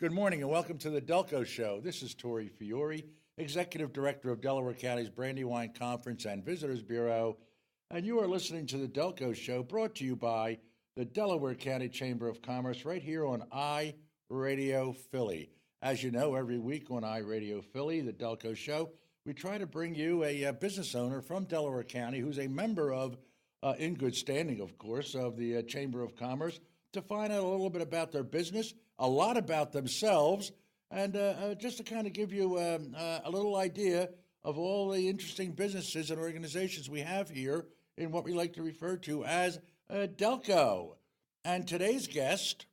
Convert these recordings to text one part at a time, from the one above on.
Good morning and welcome to the Delco Show. This is Fiore, Executive Director of Delaware County's Brandywine Conference and Visitors Bureau, and you are listening to the Delco Show brought to you by the Delaware County Chamber of Commerce right here on iRadio Philly. As you know, every week on iRadio Philly, the Delco Show, we try to bring you a business owner from Delaware County who's a member of, in good standing, of course, of the Chamber of Commerce to find out a little bit about their business, a lot about themselves, and just to kind of give you a little idea of all the interesting businesses and organizations we have here in what we like to refer to as Delco. And today's guest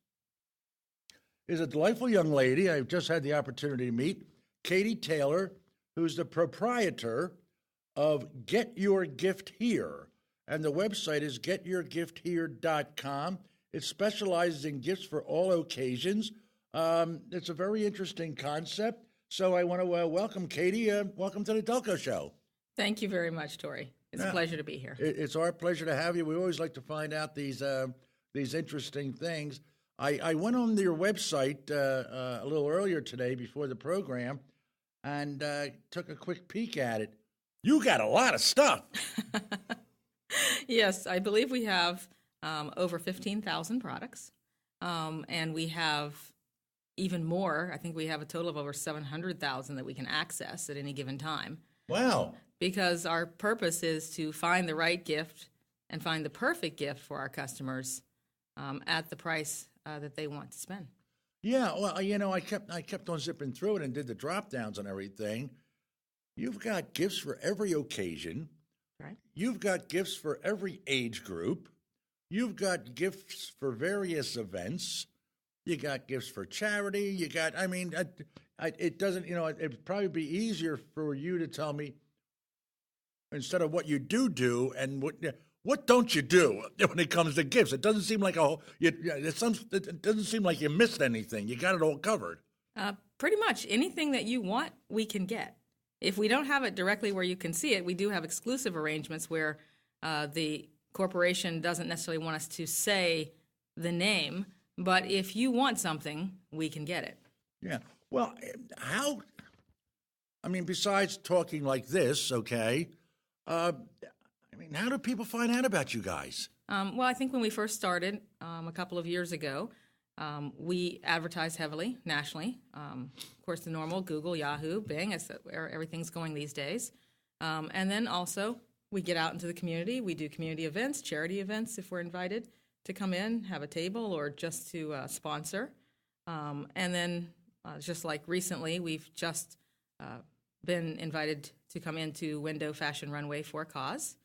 is a delightful young lady I've just had the opportunity to meet, Katie Taylor, who's the proprietor of Get Your Gift Here. And the website is getyourgifthere.com. It specializes in gifts for all occasions. It's a very interesting concept. So I want to welcome Katie. Welcome to the Delco Show. Thank you very much, Tori. It's a pleasure to be here. It's our pleasure to have you. We always like to find out these interesting things. I went on your website a little earlier today before the program and took a quick peek at it. You got a lot of stuff. Yes, I believe we have over 15,000 products, and we have even more. I think we have a total of over 700,000 that we can access at any given time. Wow. Because our purpose is to find the right gift and find the perfect gift for our customers at the price that they want to spend. Yeah, well, you know, I kept on zipping through it and did the drop downs and everything. You've got gifts for every occasion. Right. You've got gifts for every age group. You've got gifts for various events. You got gifts for charity. You got, I mean, it doesn't, you know, it'd probably be easier for you to tell me instead of what you do and what don't you do when it comes to gifts. It doesn't seem like it doesn't seem like you missed anything. You got it all covered. Pretty much anything that you want, we can get. If we don't have it directly where you can see it, we do have exclusive arrangements where the corporation doesn't necessarily want us to say the name, but if you want something, we can get it. Yeah. Well, besides talking like this, okay, how do people find out about you guys? Well, I think when we first started a couple of years ago, we advertised heavily nationally. Of course, the normal Google, Yahoo, Bing, is where everything's going these days. And then also we get out into the community. We do community events, charity events if we're invited to come in, have a table, or just to sponsor. And then just like recently, we've just been invited to come into Window Fashion Runway for a cause.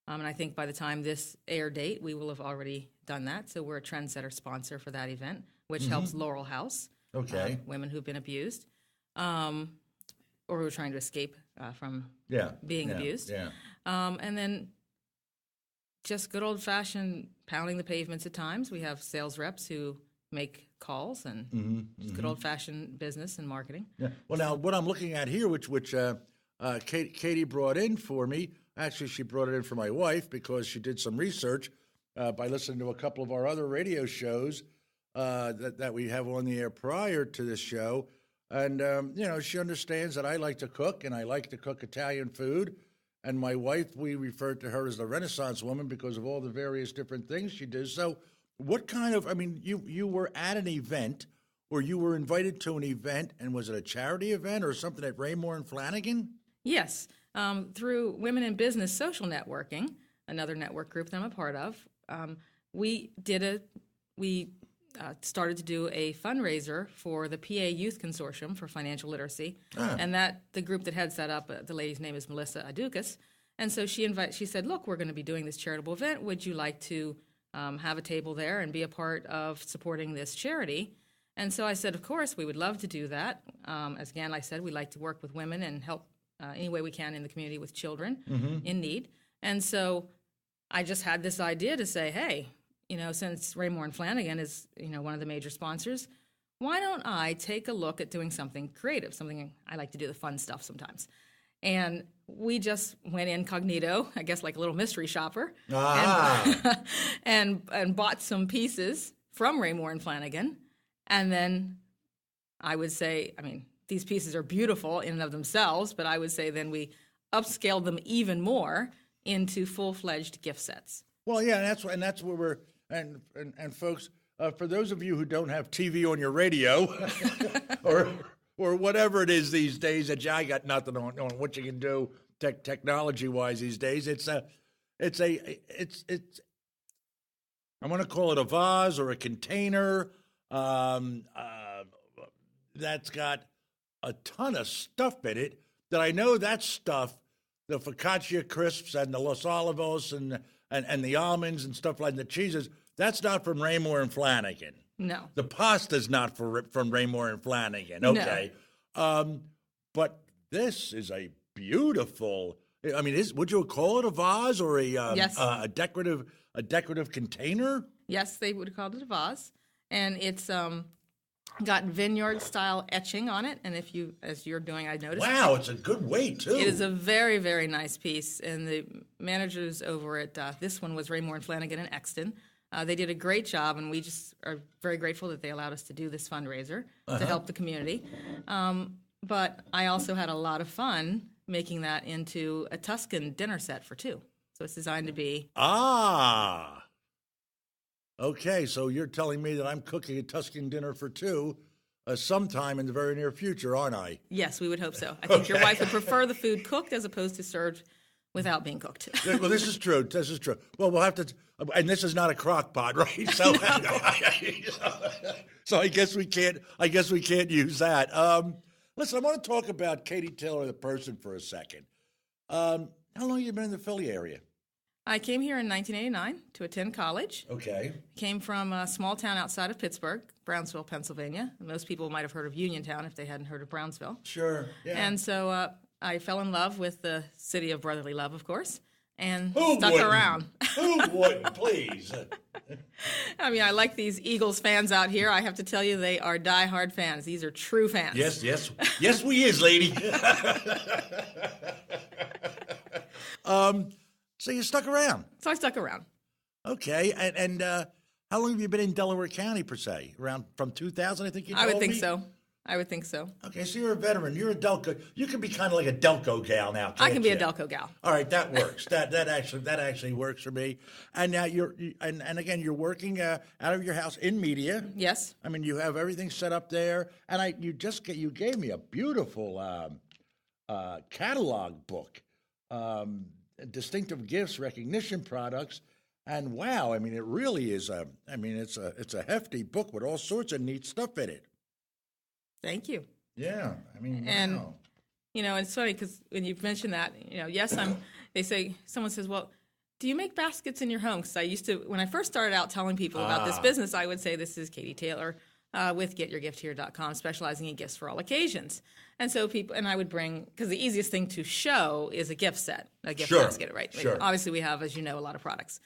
And I think by the time this air date, we will have already done that. So we're a trendsetter sponsor for that event, which helps Laurel House, women who've been abused, or who are trying to escape from being abused. Yeah. And then just good old-fashioned pounding the pavements at times. We have sales reps who make calls and good old-fashioned business and marketing. Yeah. Well, now, what I'm looking at here, which Katie brought in for me, actually she brought it in for my wife because she did some research by listening to a couple of our other radio shows that we have on the air prior to this show. And, she understands that I like to cook, and I like to cook Italian food. And my wife, we refer to her as the Renaissance woman because of all the various different things she does. So what kind of, you were at an event, or you were invited to an event, and was it a charity event or something at Raymore and Flanagan? Yes. Through Women in Business Social Networking, another network group that I'm a part of, we started to do a fundraiser for the PA Youth Consortium for Financial Literacy, and the group that heads that up, the lady's name is Melissa Adukas, and so she said, look, we're going to be doing this charitable event. Would you like to have a table there and be a part of supporting this charity? And so I said, of course, we would love to do that. As again, I said, we like to work with women and help any way we can in the community with children in need. And so I just had this idea to say, hey, since Raymore and Flanagan is, one of the major sponsors, why don't I take a look at doing something creative, something I like to do the fun stuff sometimes. And we just went incognito, I guess like a little mystery shopper, and bought some pieces from Raymore and Flanagan, and then I would say, I mean, these pieces are beautiful in and of themselves, but I would say then we upscaled them even more into full-fledged gift sets. Well, yeah, and that's where we're and folks, for those of you who don't have TV on your radio, or whatever it is these days, that I got nothing on what you can do technology wise these days. It's I'm going to call it a vase or a container that's got a ton of stuff in it. That I know that stuff, the focaccia crisps and the Los Olivos and the almonds and stuff like the cheeses, that's not from Raymore and Flanagan. No. The pasta's not from Raymore and Flanagan. Okay. No. But this is a beautiful, I mean, would you call it a vase or yes. A decorative container? Yes, they would call it a vase. And it's got vineyard-style etching on it, and if you, as you're doing, I noticed. Wow, it's a good weight, too. It is a very, very nice piece, and the managers over at, this one was Raymore and Flanagan in Exton. They did a great job, and we just are very grateful that they allowed us to do this fundraiser to help the community. But I also had a lot of fun making that into a Tuscan dinner set for two. So it's designed to be... Ah! Okay, so you're telling me that I'm cooking a Tuscan dinner for two sometime in the very near future, aren't I? Yes, we would hope so. I think your wife would prefer the food cooked as opposed to served without being cooked. Well, this is true. This is true. Well, we'll have to, and this is not a crock pot, right? So, so I guess we can't. I guess we can't use that. Listen, I want to talk about Katie Taylor, the person, for a second. How long have you been in the Philly area? I came here in 1989 to attend college. Okay. Came from a small town outside of Pittsburgh, Brownsville, Pennsylvania. Most people might have heard of Uniontown if they hadn't heard of Brownsville. Sure. Yeah. And so I fell in love with the city of brotherly love, of course, and Who stuck wouldn't? around. Who wouldn't, please? I mean, I like these Eagles fans out here. I have to tell you, they are diehard fans. These are true fans. Yes, we is, lady. So you stuck around. So I stuck around. Okay, and how long have you been in Delaware County, per se? Around from 2000, I think you told me? I would think so. Okay, so you're a veteran. You're a Delco. You can be kind of like a Delco gal now, can't I can be you? a Delco gal. All right, that works. that actually works for me. And now and again, you're working out of your house in media. Yes. I mean, you have everything set up there, and you gave me a beautiful catalog book. Distinctive gifts, recognition products, and wow, I mean, it really is it's a hefty book with all sorts of neat stuff in it. Thank you. Yeah, I mean, and wow. It's funny because when you mentioned that, yes, someone says, well, do you make baskets in your home? Because I used to, when I first started out telling people about this business, I would say, this is Katie Taylor with GetYourGiftHere.com, specializing in gifts for all occasions. And so I would bring, because the easiest thing to show is a gift set, a gift basket, right? Sure. Obviously, we have, as you know, a lot of products.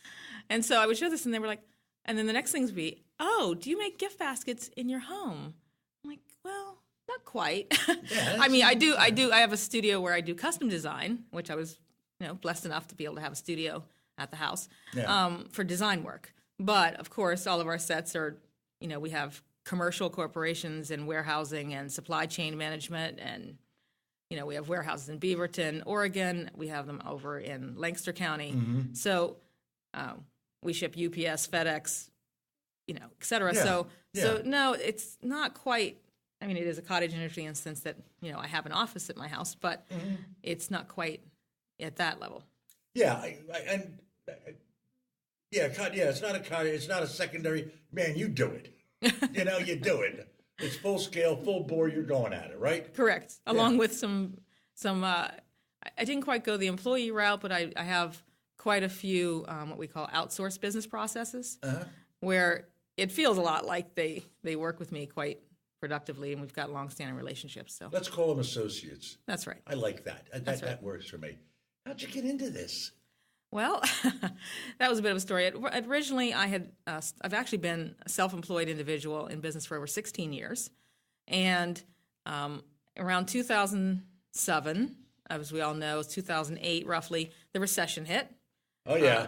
And so I would show this, and they were like, and then the next things would be, oh, do you make gift baskets in your home? I'm like, well, not quite. Yeah, I mean, I do. I have a studio where I do custom design, which I was, blessed enough to be able to have a studio at the house for design work. But of course, all of our sets are, we have commercial corporations and warehousing and supply chain management, and we have warehouses in Beaverton, Oregon. We have them over in Lancaster County. Mm-hmm. So we ship UPS, FedEx, et cetera. Yeah. So no, it's not quite. I mean, it is a cottage industry in the sense that I have an office at my house, but it's not quite at that level. Yeah, it's not a cottage. It's not a secondary. Man, you do it. You do it. It's full scale, full bore. You're going at it, right? Correct. Along with some. I didn't quite go the employee route, but I have quite a few what we call outsourced business processes, where it feels a lot like they work with me quite productively, and we've got long-standing relationships. So let's call them associates. That's right. I like that. That works for me. How'd you get into this? Well, that was a bit of a story. Originally, I've actually been a self-employed individual in business for over 16 years. And around 2007, as we all know, 2008 roughly, the recession hit. Oh, yeah.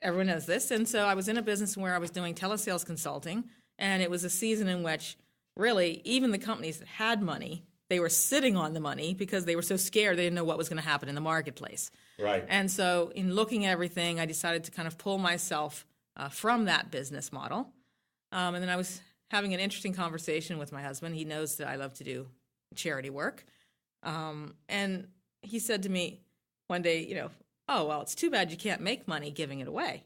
Everyone knows this. And so I was in a business where I was doing telesales consulting, and it was a season in which really, even the companies that had money, they were sitting on the money because they were so scared they didn't know what was going to happen in the marketplace. Right. And so in looking at everything, I decided to kind of pull myself from that business model. And then I was having an interesting conversation with my husband. He knows that I love to do charity work. And he said to me one day, oh, well, it's too bad you can't make money giving it away.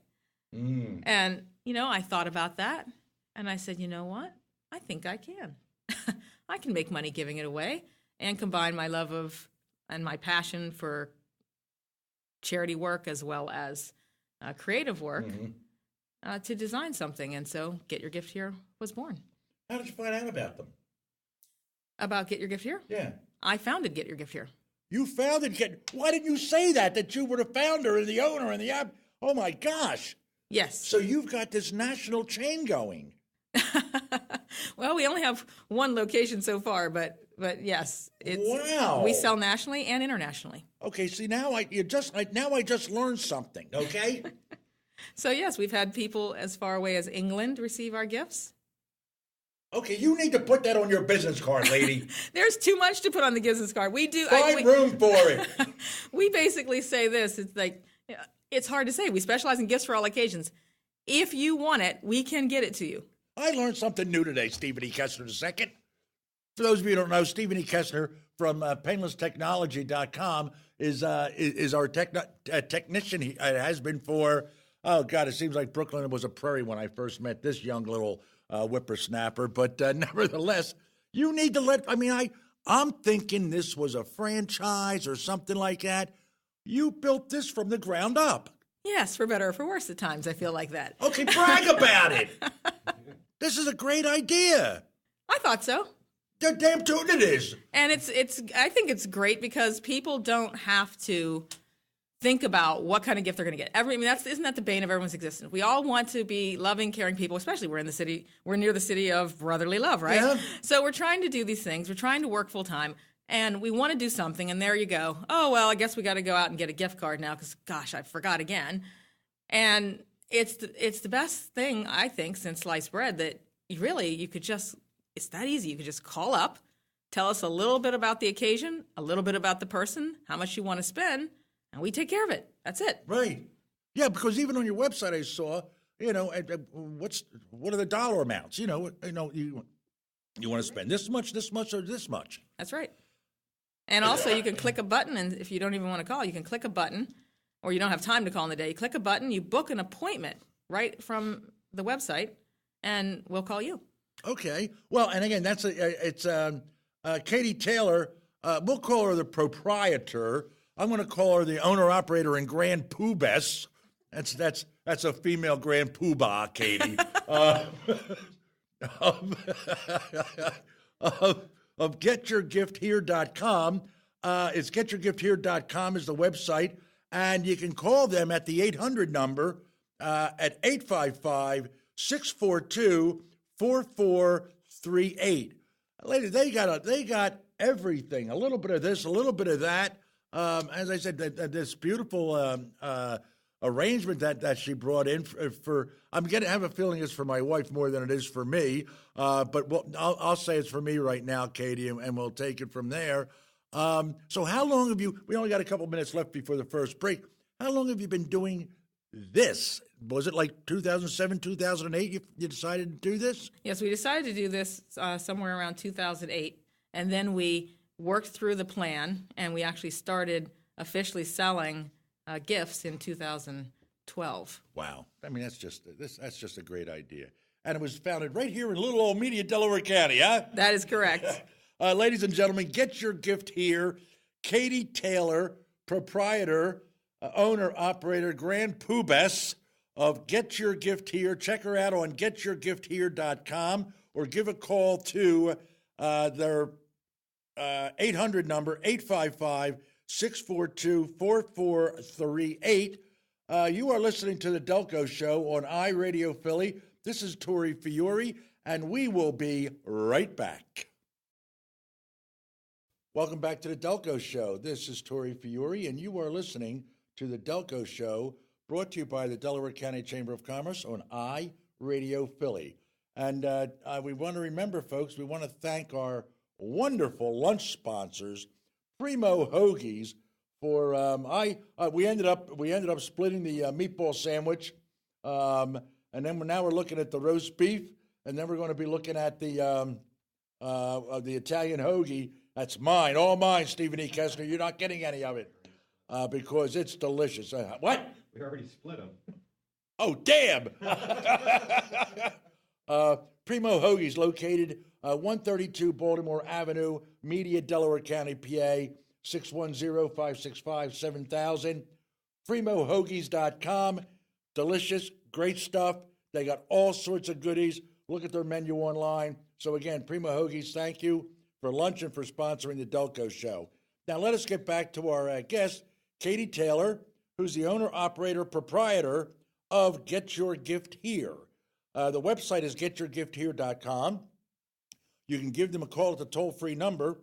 And, I thought about that. And I said, you know what? I think I can. I can make money giving it away and combine my love of and my passion for charity work as well as creative work to design something. And so Get Your Gift Here was born. How did you find out about them? About Get Your Gift Here? Yeah. I founded Get Your Gift Here. You founded Why didn't you say that you were the founder and the owner and the oh my gosh. Yes. So you've got this national chain going. Well, we only have one location so far, but yes, wow. We sell nationally and internationally. Okay, see now I just learned something. Okay. So yes, we've had people as far away as England receive our gifts. Okay, you need to put that on your business card, lady. There's too much to put on the business card. We do find room for it. We basically say this. It's like it's hard to say. We specialize in gifts for all occasions. If you want it, we can get it to you. I learned something new today, Stephen E. Kessler II. For those of you who don't know, Stephen E. Kessler from painlesstechnology.com is our technician. He has been for, oh, God, it seems like Brooklyn was a prairie when I first met this young little whippersnapper. But nevertheless, you need to I'm thinking this was a franchise or something like that. You built this from the ground up. Yes, for better or for worse at times, I feel like that. Okay, brag about it. This is a great idea. I thought so. The damn tune it is. And I think it's great because people don't have to think about what kind of gift they're going to get. Isn't that the bane of everyone's existence? We all want to be loving, caring people, especially we're near the city of brotherly love, right? Yeah. So we're trying to do these things. We're trying to work full time. And we want to do something, and there you go. Oh, well, I guess we got to go out and get a gift card now because, gosh, I forgot again. And it's the best thing, I think, since sliced bread that you could just, it's that easy. You could just call up, tell us a little bit about the occasion, a little bit about the person, how much you want to spend, and we take care of it. That's it. Right. Yeah, because even on your website I saw, what are the dollar amounts? You want to spend this much, or this much. That's right. And also, you can click a button, and if you don't even want to call, you can click a button, or you don't have time to call in the day. You click a button, you book an appointment right from the website, and we'll call you. Okay. Well, and again, it's Katie Taylor. We'll call her the proprietor. I'm going to call her the owner-operator and Grand Poobess. That's a female Grand Poobah, Katie. Of GetYourGiftHere.com. It's GetYourGiftHere.com is the website, and you can call them at the 800 number at 855-642-4438. Lady, they got everything. A little bit of this, a little bit of that. As I said, this beautiful arrangement that she brought in for I'm going to have a feeling it's for my wife more than it is for me. But I'll say it's for me right now, Katie, and we'll take it from there. So how long have you? We only got a couple minutes left before the first break. How long have you been doing this? Was it like 2007, 2008? You decided to do this? Yes, we decided to do this somewhere around 2008, and then we worked through the plan, and we actually started officially selling gifts in 2012. Wow. That's just a great idea. And it was founded right here in little old Media, Delaware County, huh? That is correct. Ladies and gentlemen, get your gift here. Katie Taylor, proprietor, owner, operator, Grand Poobess of Get Your Gift Here. Check her out on getyourgifthere.com or give a call to their 800 number, 855-642-4438. You are listening to The Delco Show on iRadio Philly. This is Tori Fiore, and we will be right back. Welcome back to The Delco Show. This is Tori Fiore, and you are listening to The Delco Show, brought to you by the Delaware County Chamber of Commerce on iRadio Philly. And we want to remember, folks, we want to thank our wonderful lunch sponsors, Primo Hoagies, for we ended up splitting the meatball sandwich, and then now we're looking at the roast beef, and then we're going to be looking at the Italian hoagie. That's mine, all mine, Stephen E. Kessler. You're not getting any of it because it's delicious. What? We already split them. Oh, damn! Primo Hoagies, located 132 Baltimore Avenue, Media, Delaware County, PA, 610-565-7000. PrimoHoagies.com. Delicious, great stuff. They got all sorts of goodies. Look at their menu online. So again, Primo Hoagies, thank you for lunch and for sponsoring the Delco Show. Now let us get back to our guest, Katie Taylor, who's the owner, operator, proprietor of Get Your Gift Here. The website is getyourgifthere.com. You can give them a call at the toll-free number,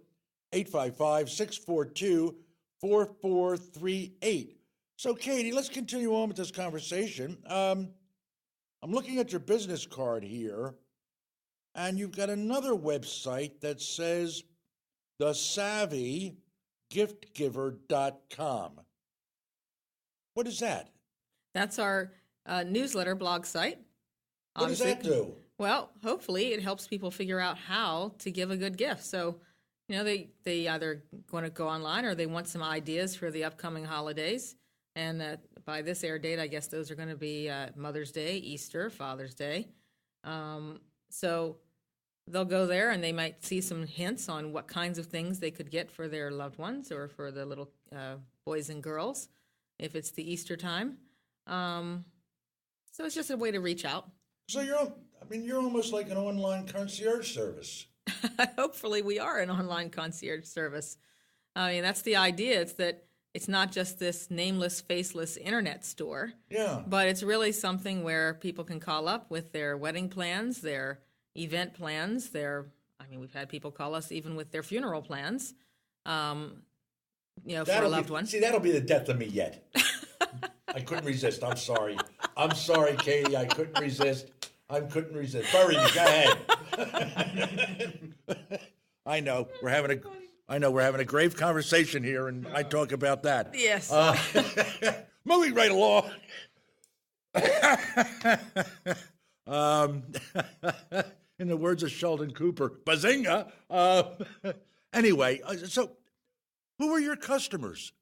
855-642-4438. So, Katie, let's continue on with this conversation. I'm looking at your business card here, and you've got another website that says thesavvygiftgiver.com. What is that? That's our newsletter blog site. What does that do? Well, hopefully it helps people figure out how to give a good gift. So, they either want to go online or they want some ideas for the upcoming holidays. And by this air date, I guess those are going to be Mother's Day, Easter, Father's Day. So they'll go there and they might see some hints on what kinds of things they could get for their loved ones or for the little boys and girls if it's the Easter time. So it's just a way to reach out. So you're almost like an online concierge service. Hopefully we are an online concierge service. I mean, that's the idea. It's that it's not just this nameless, faceless internet store. Yeah. But it's really something where people can call up with their wedding plans, their event plans, we've had people call us even with their funeral plans, for a loved one. See, that'll be the death of me yet. I couldn't resist. I'm sorry. I'm sorry, Katie. I couldn't resist. Bury me. Go ahead. I know we're having a grave conversation here, and I talk about that. Yes. Moving right along. In the words of Sheldon Cooper, bazinga. Anyway, so who are your customers?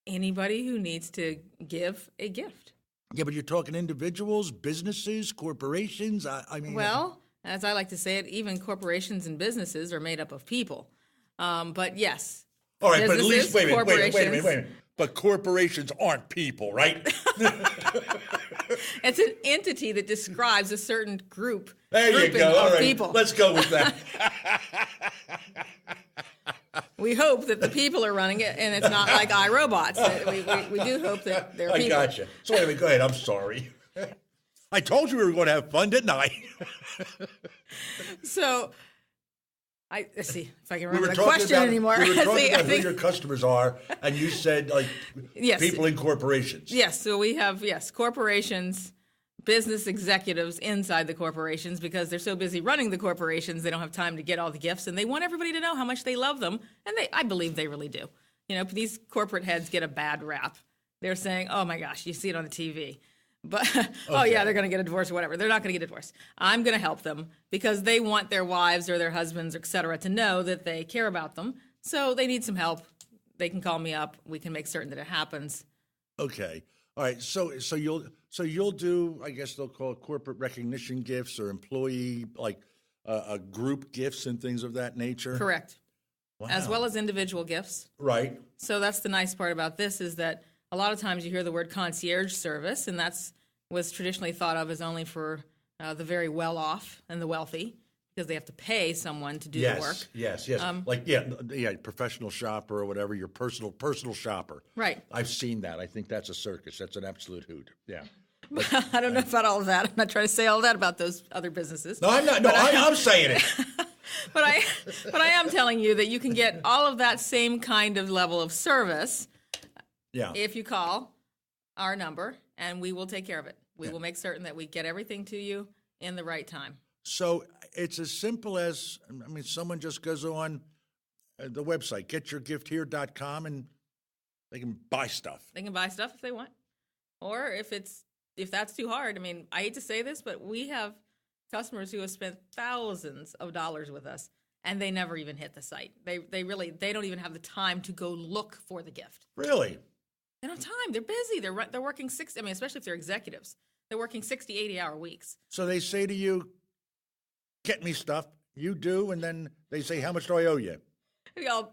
Anybody who needs to give a gift. Yeah, but you're talking individuals, businesses, corporations. Well, as I like to say it, even corporations and businesses are made up of people. But yes. All right, but at least wait a minute. But corporations aren't people, right? It's an entity that describes a certain group. There you go. All right, people. Let's go with that. We hope that the people are running it, and it's not like iRobots. We do hope that they're people. I gotcha. So wait a minute, go ahead. I'm sorry. I told you we were going to have fun, didn't I? So, let's see if I can remember the question anymore. We were talking about who your customers are, and you said, yes, people in corporations. Yes, so we have, corporations, business executives inside the corporations, because they're so busy running the corporations, they don't have time to get all the gifts, and they want everybody to know how much they love them, and I believe they really do. These corporate heads get a bad rap. They're saying, oh my gosh, you see it on the TV. But, oh yeah, they're going to get a divorce or whatever. They're not going to get a divorce. I'm going to help them because they want their wives or their husbands, et cetera, to know that they care about them. So they need some help. They can call me up. We can make certain that it happens. Okay. All right. So you'll do, I guess they'll call it corporate recognition gifts or employee, group gifts and things of that nature? Correct. Wow. As well as individual gifts. Right. So that's the nice part about this is that a lot of times you hear the word concierge service, and was traditionally thought of as only for the very well-off and the wealthy, because they have to pay someone to do the work. Yes. Professional shopper or whatever, your personal shopper. Right. I've seen that. I think that's a circus. That's an absolute hoot. Yeah. But, I don't know about all of that. I'm not trying to say all that about those other businesses. No, I'm not. No, I'm saying it. But I am telling you that you can get all of that same kind of level of service. Yeah. If you call our number, and we will take care of it. We will make certain that we get everything to you in the right time. So it's as simple as, someone just goes on the website, getyourgifthere.com, and they can buy stuff. They can buy stuff if they want. Or if that's too hard, I hate to say this, but we have customers who have spent thousands of dollars with us, and they never even hit the site. They don't even have the time to go look for the gift. Really? They don't have time. They're busy. They're working especially if they're executives. They're working 60, 80-hour weeks. So they say to you, get me stuff. You do, and then they say, how much do I owe you?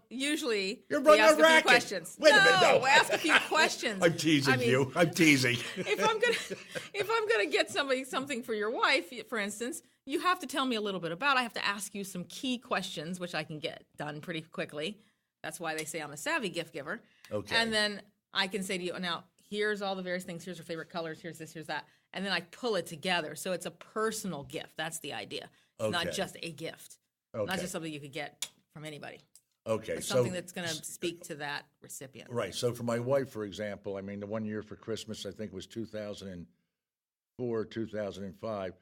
Usually, you're running ask a racket. Few questions. Wait a minute, no. Ask a few questions. I'm teasing you. I'm teasing. If I'm gonna get something for your wife, for instance, you have to tell me a little bit about. I have to ask you some key questions, which I can get done pretty quickly. That's why they say I'm a savvy gift giver. Okay. And then I can say to you, now here's all the various things. Here's your favorite colors. Here's this. Here's that. And then I pull it together, so it's a personal gift. That's the idea. It's not just a gift. Not just something you could get from anybody. Okay, it's something that's going to speak to that recipient. Right. So for my wife, for example, the one year for Christmas, I think it was 2004, 2005,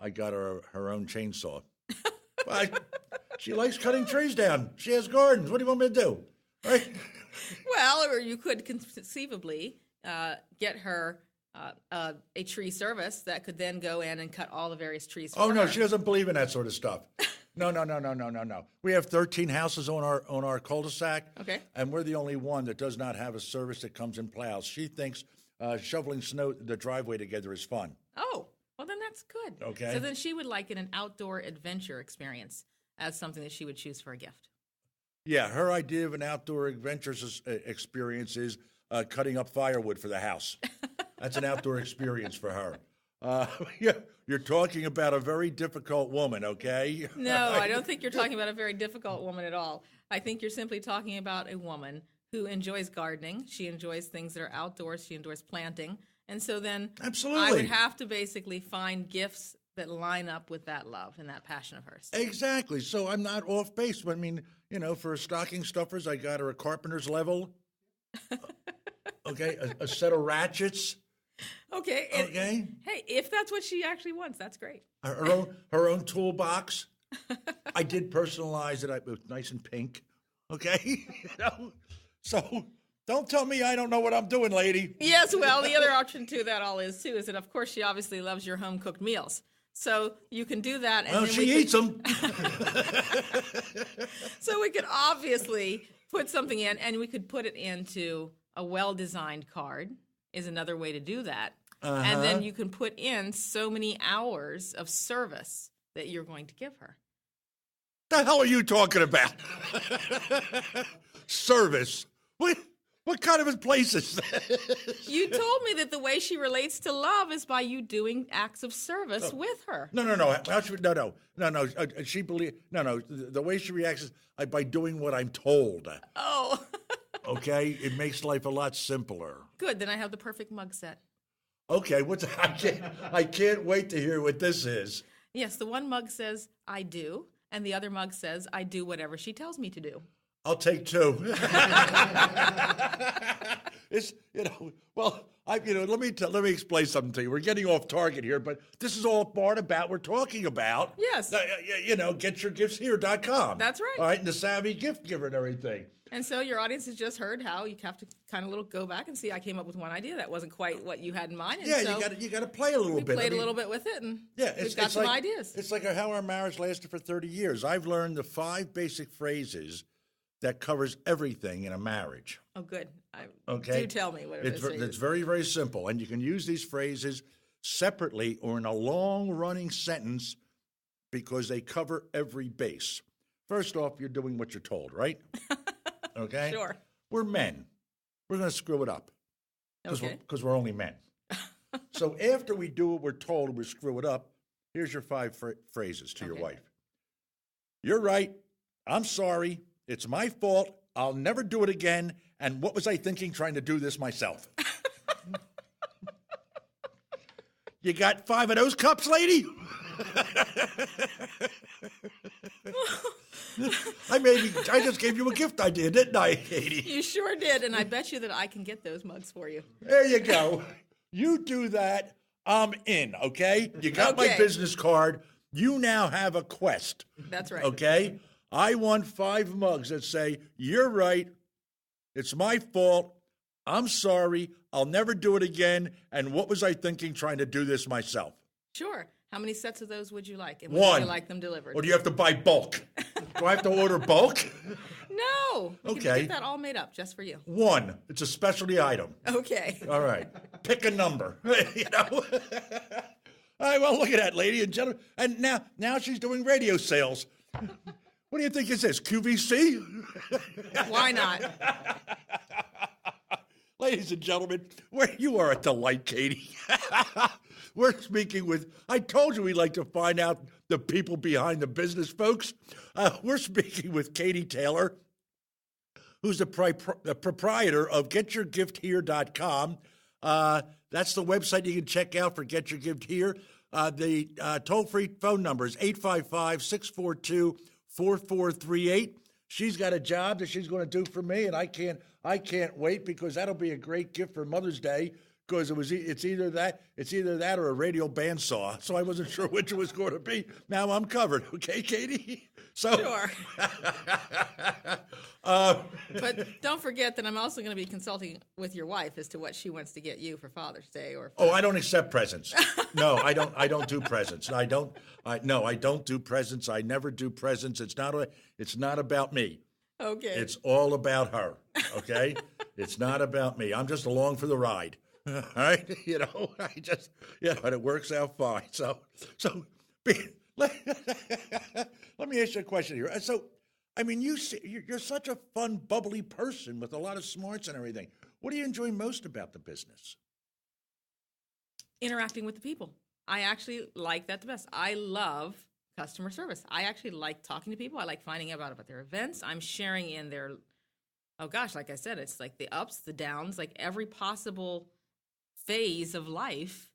I got her own chainsaw. She likes cutting trees down. She has gardens. What do you want me to do? Right? Well, or you could conceivably get her a tree service that could then go in and cut all the various trees for her. She doesn't believe in that sort of stuff. No. We have 13 houses on our cul-de-sac. Okay. And we're the only one that does not have a service that comes and plows. She thinks shoveling snow, the driveway together is fun. Oh, well then that's good. Okay. So then she would like an outdoor adventure experience as something that she would choose for a gift. Yeah, her idea of an outdoor adventure experience is cutting up firewood for the house. That's an outdoor experience for her. You're talking about a very difficult woman, okay? No, I don't think you're talking about a very difficult woman at all. I think you're simply talking about a woman who enjoys gardening. She enjoys things that are outdoors. She enjoys planting. And so then Absolutely. I would have to basically find gifts that line up with that love and that passion of hers. Exactly. So I'm not off base. For stocking stuffers, I got her a carpenter's level. Okay, a set of ratchets. Okay. Okay. Hey, if that's what she actually wants, that's great. Her own toolbox. I did personalize it. It was nice and pink. Okay. So don't tell me I don't know what I'm doing, lady. Yes. Well, the other option to that all is that of course she obviously loves your home cooked meals. So you can do that. And well, then she eats them. So we could obviously put something in, and we could put it into a well-designed card. Is another way to do that. Uh-huh. And then you can put in so many hours of service that you're going to give her. The hell are you talking about? Service? What kind of a place is that? You told me that the way she relates to love is by you doing acts of service with her. No. She believes. No. The way she reacts is by doing what I'm told. Oh. Okay, it makes life a lot simpler. Good. Then I have the perfect mug set. Okay, I can't wait to hear what this is. Yes, the one mug says "I do," and the other mug says "I do whatever she tells me to do." I'll take two. Let me explain something to you. We're getting off target here, but this is all part about we're talking about. Yes. Getyourgiftshere.com. That's right. All right, and the savvy gift giver and everything. And so your audience has just heard how you have to kind of go back and see. I came up with one idea that wasn't quite what you had in mind. And you got to play a little bit. Played a little bit with it, and we've got some ideas. It's like how our marriage lasted for 30 years. I've learned the 5 basic phrases that covers everything in a marriage. Oh, good. Okay. Do tell me what it is. It's very, very simple, and you can use these phrases separately or in a long-running sentence because they cover every base. First off, you're doing what you're told, right? Okay? Sure. We're men. We're going to screw it up because we're only men. So after we do what we're told and we screw it up, here's your 5 phrases to your wife. You're right. I'm sorry. It's my fault. I'll never do it again. And what was I thinking trying to do this myself? You got 5 of those cups, lady? I just gave you a gift idea, didn't I, Katie? You sure did, and I bet you that I can get those mugs for you. There you go. You do that. I'm in, okay? You got my Okay. business card. You now have a quest. That's right. Okay? I want 5 mugs that say, you're right, it's my fault, I'm sorry, I'll never do it again, and what was I thinking trying to do this myself? Sure. How many sets of those would you like? And would 1. you like them delivered? Or do you have to buy bulk? Do I have to order bulk? No. We can Okay. get that all made up just for you. 1. It's a specialty item. Okay. All right. Pick a number. You know? All right, well, look at that, lady and gentlemen. And now she's doing radio sales. What do you think is this, QVC? Why not? Ladies and gentlemen, you are a delight, Katie. We're speaking with, I told you we'd like to find out the people behind the business, folks. We're speaking with Katie Taylor, who's the proprietor of GetYourGiftHere.com. That's the website you can check out for Get Your Gift Here. The toll-free phone number is 855-642-4438. She's got a job that she's going to do for me, and I can't wait because that'll be a great gift for Mother's Day. Because it's either that or a radio bandsaw. So I wasn't sure which it was going to be. Now I'm covered, okay, Katie? So Sure. But don't forget that I'm also going to be consulting with your wife as to what she wants to get you for Father's Day or. Oh, I don't accept presents. No, I don't do presents. I don't do presents. I never do presents. It's not about me. Okay. It's all about her. Okay? It's not about me. I'm just along for the ride. All right, and it works out fine. So, let me ask you a question here. So, I mean, you're such a fun, bubbly person with a lot of smarts and everything. What do you enjoy most about the business? Interacting with the people. I actually like that the best. I love customer service. I actually like talking to people. I like finding out about their events. I'm sharing in their, oh gosh, like I said, it's like the ups, the downs, like every possible phase of life.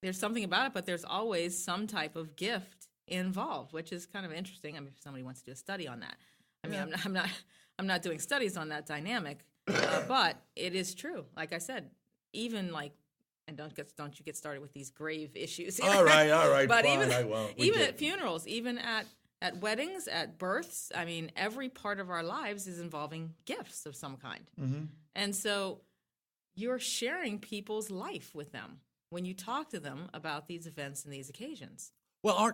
There's something about it, but there's always some type of gift involved, which is kind of interesting. I mean, if somebody wants to do a study on that, I mean, I'm not doing studies on that dynamic, but it is true. Like I said, even like, and don't you get started with these grave issues. All right, but fine, I won't. Even at funerals, even at weddings, at births, I mean, every part of our lives is involving gifts of some kind, and so you're sharing people's life with them when you talk to them about these events and these occasions. Well, I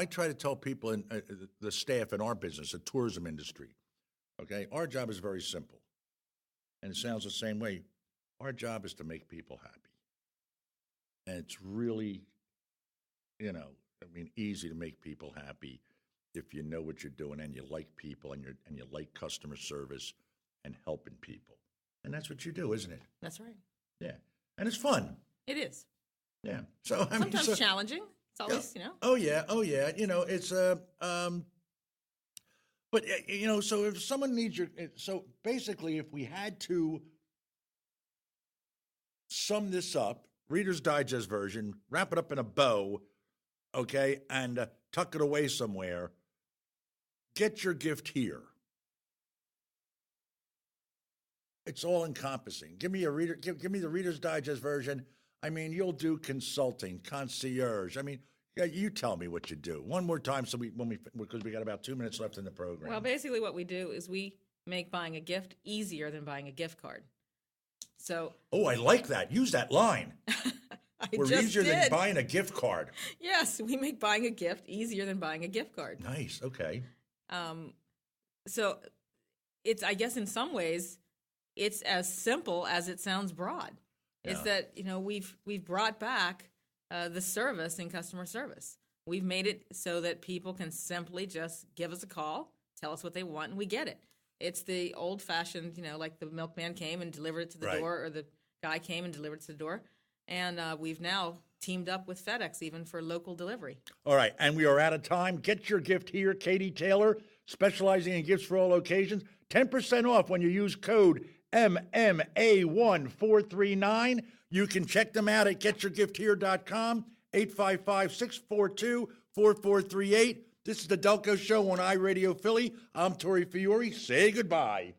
try to tell people in the staff in our business, the tourism industry, okay, our job is very simple. And it sounds the same way. Our job is to make people happy. And it's really, easy to make people happy if you know what you're doing and you like people and you like customer service and helping people. And that's what you do, isn't it? That's right. Yeah. And it's fun. It is. Yeah. So sometimes challenging. It's always, Oh yeah. It's but so if someone needs so basically if we had to sum this up, Reader's Digest version, wrap it up in a bow, okay, and tuck it away somewhere, get your gift here. It's all encompassing. Give me a reader. Give me the Reader's Digest version. I mean, you'll do consulting, concierge. I mean, yeah, you tell me what you do. One more time, because we got about 2 minutes left in the program. Well, basically, what we do is we make buying a gift easier than buying a gift card. So. Oh, I like that. Use that line. We're easier than buying a gift card. Yes, we make buying a gift easier than buying a gift card. Nice. Okay. So, it's, I guess, in some ways, it's as simple as it sounds broad. Yeah. It's that, we've brought back the service in customer service. We've made it so that people can simply just give us a call, tell us what they want, and we get it. It's the old-fashioned, like the milkman came and delivered it to the door, or the guy came and delivered it to the door. And we've now teamed up with FedEx even for local delivery. All right, and we are out of time. Get your gift here, Katie Taylor, specializing in gifts for all occasions. 10% off when you use code MMA1439. You can check them out at getyourgifthere.com, 855-642-4438. This is the Delco Show on iRadio Philly. I'm Tori Fiore. Say goodbye.